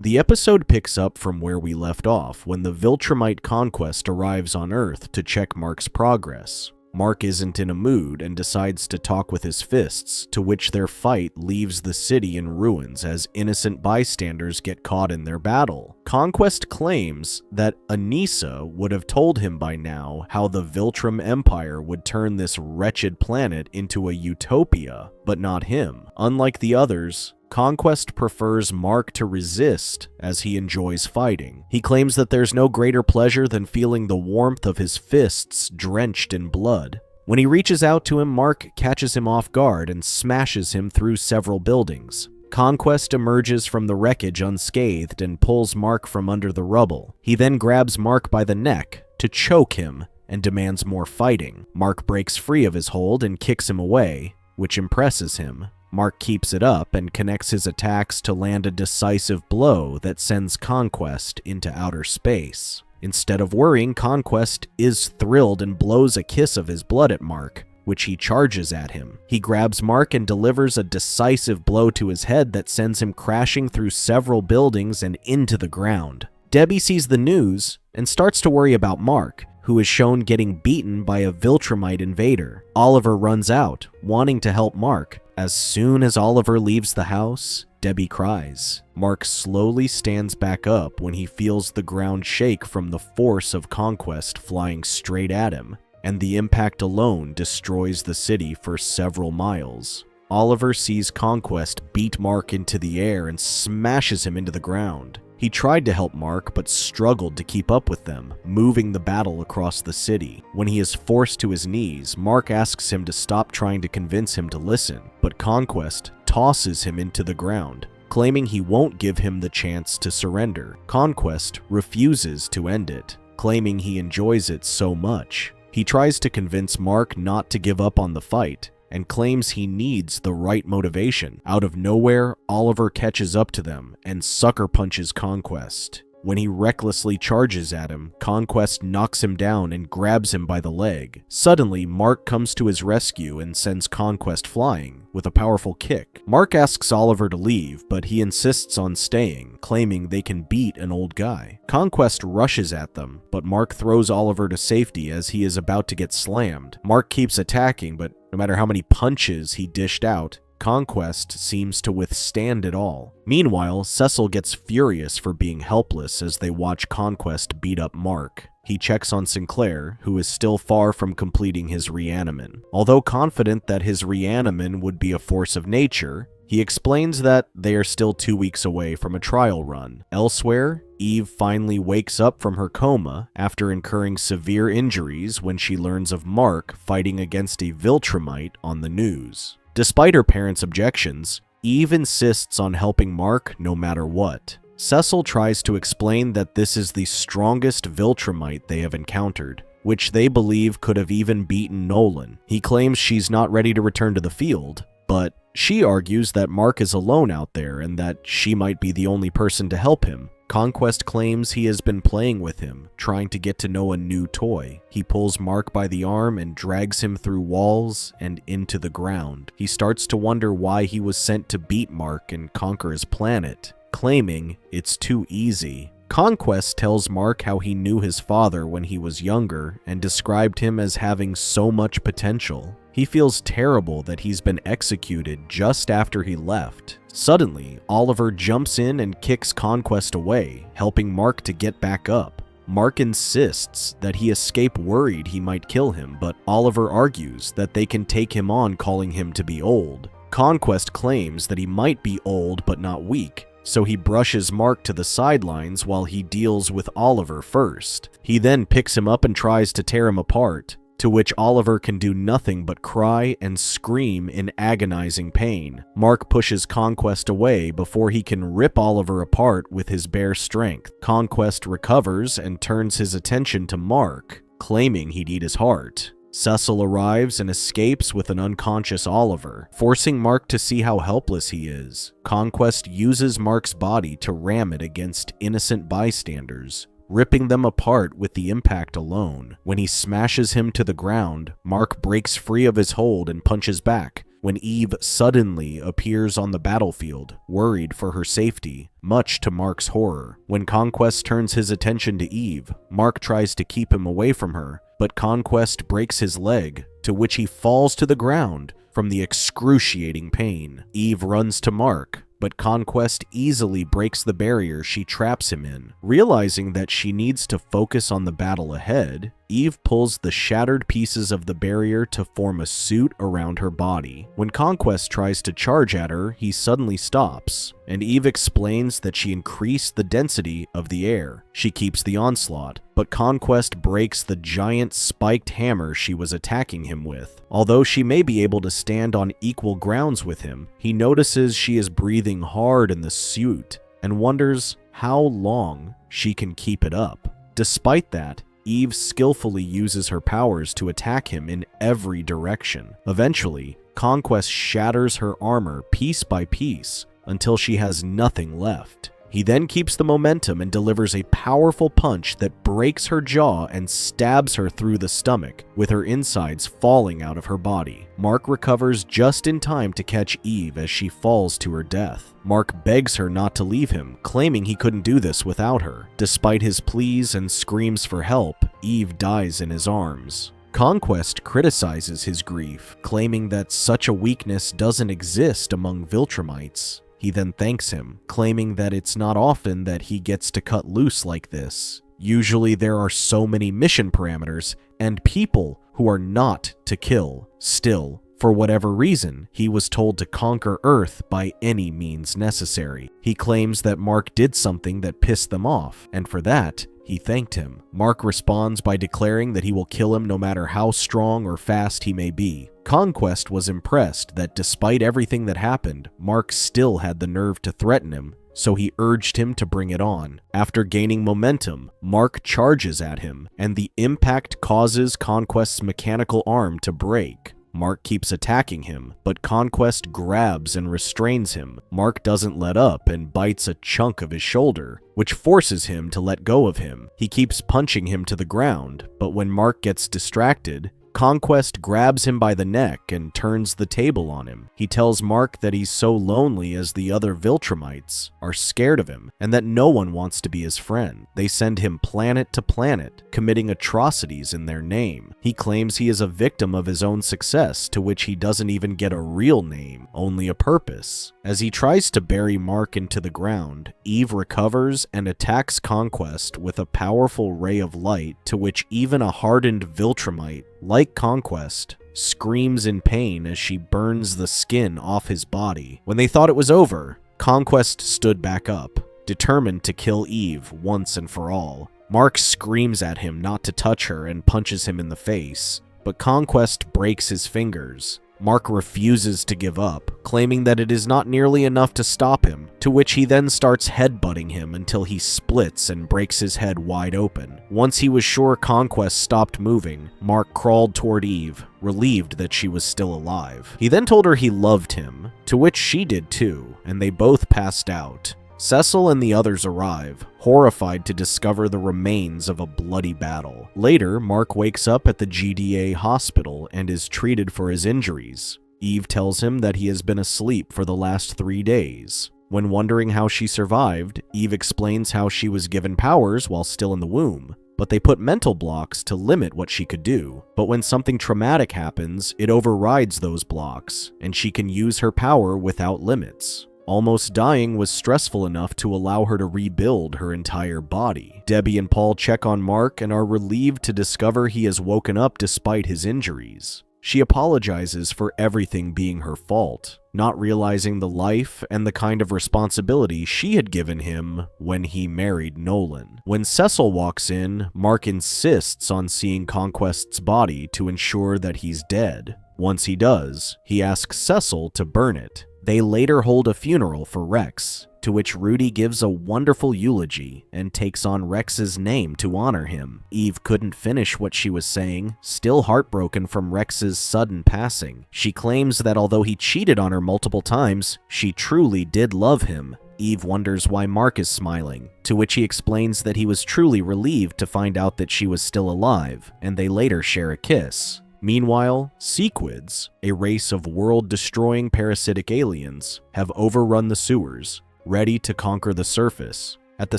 The episode picks up from where we left off when the Viltrumite Conquest arrives on Earth to check Mark's progress. Mark isn't in a mood and decides to talk with his fists, to which their fight leaves the city in ruins as innocent bystanders get caught in their battle. Conquest claims that Anissa would have told him by now how the Viltrum Empire would turn this wretched planet into a utopia, but not him. Unlike the others, Conquest prefers Mark to resist as he enjoys fighting. He claims that there's no greater pleasure than feeling the warmth of his fists drenched in blood. When he reaches out to him, Mark catches him off guard and smashes him through several buildings. Conquest emerges from the wreckage unscathed and pulls Mark from under the rubble. He then grabs Mark by the neck to choke him and demands more fighting. Mark breaks free of his hold and kicks him away, which impresses him. Mark keeps it up and connects his attacks to land a decisive blow that sends Conquest into outer space. Instead of worrying, Conquest is thrilled and blows a kiss of his blood at Mark, which he charges at him. He grabs Mark and delivers a decisive blow to his head that sends him crashing through several buildings and into the ground. Debbie sees the news and starts to worry about Mark, who is shown getting beaten by a Viltrumite invader. Oliver runs out, wanting to help Mark. As soon as Oliver leaves the house, Debbie cries. Mark slowly stands back up when he feels the ground shake from the force of Conquest flying straight at him, and the impact alone destroys the city for several miles. Oliver sees Conquest beat Mark into the air and smashes him into the ground. He tried to help Mark, but struggled to keep up with them, moving the battle across the city. When he is forced to his knees, Mark asks him to stop trying to convince him to listen, but Conquest tosses him into the ground, claiming he won't give him the chance to surrender. Conquest refuses to end it, claiming he enjoys it so much. He tries to convince Mark not to give up on the fight, and claims he needs the right motivation. Out of nowhere, Oliver catches up to them and sucker punches Conquest. When he recklessly charges at him, Conquest knocks him down and grabs him by the leg. Suddenly, Mark comes to his rescue and sends Conquest flying with a powerful kick. Mark asks Oliver to leave, but he insists on staying, claiming they can beat an old guy. Conquest rushes at them, but Mark throws Oliver to safety as he is about to get slammed. Mark keeps attacking, but no matter how many punches he dished out, Conquest seems to withstand it all. Meanwhile, Cecil gets furious for being helpless as they watch Conquest beat up Mark. He checks on Sinclair, who is still far from completing his reanimin. Although confident that his reanimin would be a force of nature, he explains that they are still 2 weeks away from a trial run. Elsewhere, Eve finally wakes up from her coma after incurring severe injuries when she learns of Mark fighting against a Viltrumite on the news. Despite her parents' objections, Eve insists on helping Mark no matter what. Cecil tries to explain that this is the strongest Viltrumite they have encountered, which they believe could have even beaten Nolan. He claims she's not ready to return to the field, but she argues that Mark is alone out there and that she might be the only person to help him. Conquest claims he has been playing with him, trying to get to know a new toy. He pulls Mark by the arm and drags him through walls and into the ground. He starts to wonder why he was sent to beat Mark and conquer his planet, claiming it's too easy. Conquest tells Mark how he knew his father when he was younger and described him as having so much potential. He feels terrible that he's been executed just after he left. Suddenly, Oliver jumps in and kicks Conquest away, helping Mark to get back up. Mark insists that he escape worried he might kill him, but Oliver argues that they can take him on calling him to be old. Conquest claims that he might be old but not weak, so he brushes Mark to the sidelines while he deals with Oliver first. He then picks him up and tries to tear him apart, to which Oliver can do nothing but cry and scream in agonizing pain. Mark pushes Conquest away before he can rip Oliver apart with his bare strength. Conquest recovers and turns his attention to Mark, claiming he'd eat his heart. Cecil arrives and escapes with an unconscious Oliver, forcing Mark to see how helpless he is. Conquest uses Mark's body to ram it against innocent bystanders, ripping them apart with the impact alone. When he smashes him to the ground, Mark breaks free of his hold and punches back, when Eve suddenly appears on the battlefield, worried for her safety, much to Mark's horror. When Conquest turns his attention to Eve, Mark tries to keep him away from her, but Conquest breaks his leg, to which he falls to the ground from the excruciating pain. Eve runs to Mark, but Conquest easily breaks the barrier she traps him in. Realizing that she needs to focus on the battle ahead, Eve pulls the shattered pieces of the barrier to form a suit around her body. When Conquest tries to charge at her, he suddenly stops, and Eve explains that she increased the density of the air. She keeps the onslaught, but Conquest breaks the giant spiked hammer she was attacking him with. Although she may be able to stand on equal grounds with him, he notices she is breathing hard in the suit and wonders how long she can keep it up. Despite that, Eve skillfully uses her powers to attack him in every direction. Eventually, Conquest shatters her armor piece by piece until she has nothing left. He then keeps the momentum and delivers a powerful punch that breaks her jaw and stabs her through the stomach, with her insides falling out of her body. Mark recovers just in time to catch Eve as she falls to her death. Mark begs her not to leave him, claiming he couldn't do this without her. Despite his pleas and screams for help, Eve dies in his arms. Conquest criticizes his grief, claiming that such a weakness doesn't exist among Viltrumites. He then thanks him, claiming that it's not often that he gets to cut loose like this. Usually there are so many mission parameters and people who are not to kill. Still, for whatever reason, he was told to conquer Earth by any means necessary. He claims that Mark did something that pissed them off, and for that, he thanked him. Mark responds by declaring that he will kill him no matter how strong or fast he may be. Conquest was impressed that despite everything that happened, Mark still had the nerve to threaten him, so he urged him to bring it on. After gaining momentum, Mark charges at him, and the impact causes Conquest's mechanical arm to break. Mark keeps attacking him, but Conquest grabs and restrains him. Mark doesn't let up and bites a chunk of his shoulder, which forces him to let go of him. He keeps punching him to the ground, but when Mark gets distracted, Conquest grabs him by the neck and turns the table on him. He tells Mark that he's so lonely as the other Viltrumites are scared of him and that no one wants to be his friend. They send him planet to planet, committing atrocities in their name. He claims he is a victim of his own success, to which he doesn't even get a real name, only a purpose. As he tries to bury Mark into the ground, Eve recovers and attacks Conquest with a powerful ray of light, to which even a hardened Viltrumite like Conquest screams in pain as she burns the skin off his body. When they thought it was over, Conquest stood back up, determined to kill Eve once and for all. Mark screams at him not to touch her and punches him in the face, but Conquest breaks his fingers. Mark refuses to give up, claiming that it is not nearly enough to stop him, to which he then starts headbutting him until he splits and breaks his head wide open. Once he was sure Conquest stopped moving, Mark crawled toward Eve, relieved that she was still alive. He then told her he loved him, to which she did too, and they both passed out. Cecil and the others arrive, horrified to discover the remains of a bloody battle. Later, Mark wakes up at the GDA hospital and is treated for his injuries. Eve tells him that he has been asleep for the last 3 days. When wondering how she survived, Eve explains how she was given powers while still in the womb, but they put mental blocks to limit what she could do. But when something traumatic happens, it overrides those blocks, and she can use her power without limits. Almost dying was stressful enough to allow her to rebuild her entire body. Debbie and Paul check on Mark and are relieved to discover he has woken up despite his injuries. She apologizes for everything being her fault, not realizing the life and the kind of responsibility she had given him when he married Nolan. When Cecil walks in, Mark insists on seeing Conquest's body to ensure that he's dead. Once he does, he asks Cecil to burn it. They later hold a funeral for Rex, to which Rudy gives a wonderful eulogy and takes on Rex's name to honor him. Eve couldn't finish what she was saying, still heartbroken from Rex's sudden passing. She claims that although he cheated on her multiple times, she truly did love him. Eve wonders why Mark is smiling, to which he explains that he was truly relieved to find out that she was still alive, and they later share a kiss. Meanwhile, sequids, a race of world-destroying parasitic aliens, have overrun the sewers, ready to conquer the surface. At the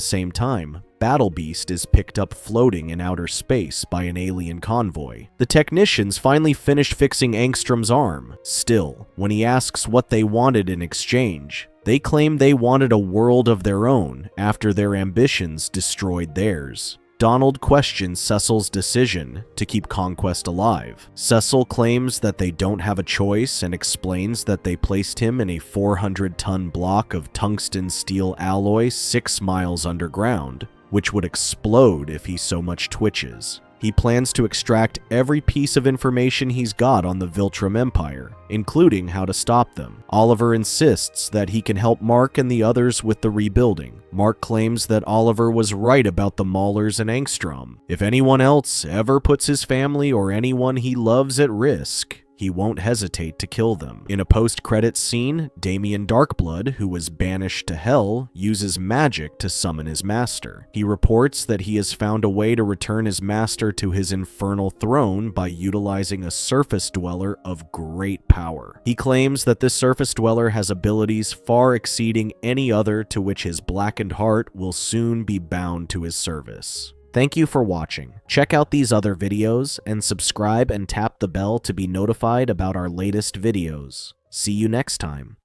same time, Battle Beast is picked up floating in outer space by an alien convoy. The technicians finally finish fixing Angstrom's arm. Still, when he asks what they wanted in exchange, they claim they wanted a world of their own after their ambitions destroyed theirs. Donald questions Cecil's decision to keep Conquest alive. Cecil claims that they don't have a choice and explains that they placed him in a 400-ton block of tungsten steel alloy 6 miles underground, which would explode if he so much twitches. He plans to extract every piece of information he's got on the Viltrum Empire, including how to stop them. Oliver insists that he can help Mark and the others with the rebuilding. Mark claims that Oliver was right about the Maulers and Angstrom. If anyone else ever puts his family or anyone he loves at risk, he won't hesitate to kill them. In a post-credits scene, Damien Darkblood, who was banished to Hell, uses magic to summon his master. He reports that he has found a way to return his master to his infernal throne by utilizing a surface dweller of great power. He claims that this surface dweller has abilities far exceeding any other to which his blackened heart will soon be bound to his service. Thank you for watching. Check out these other videos and subscribe and tap the bell to be notified about our latest videos. See you next time.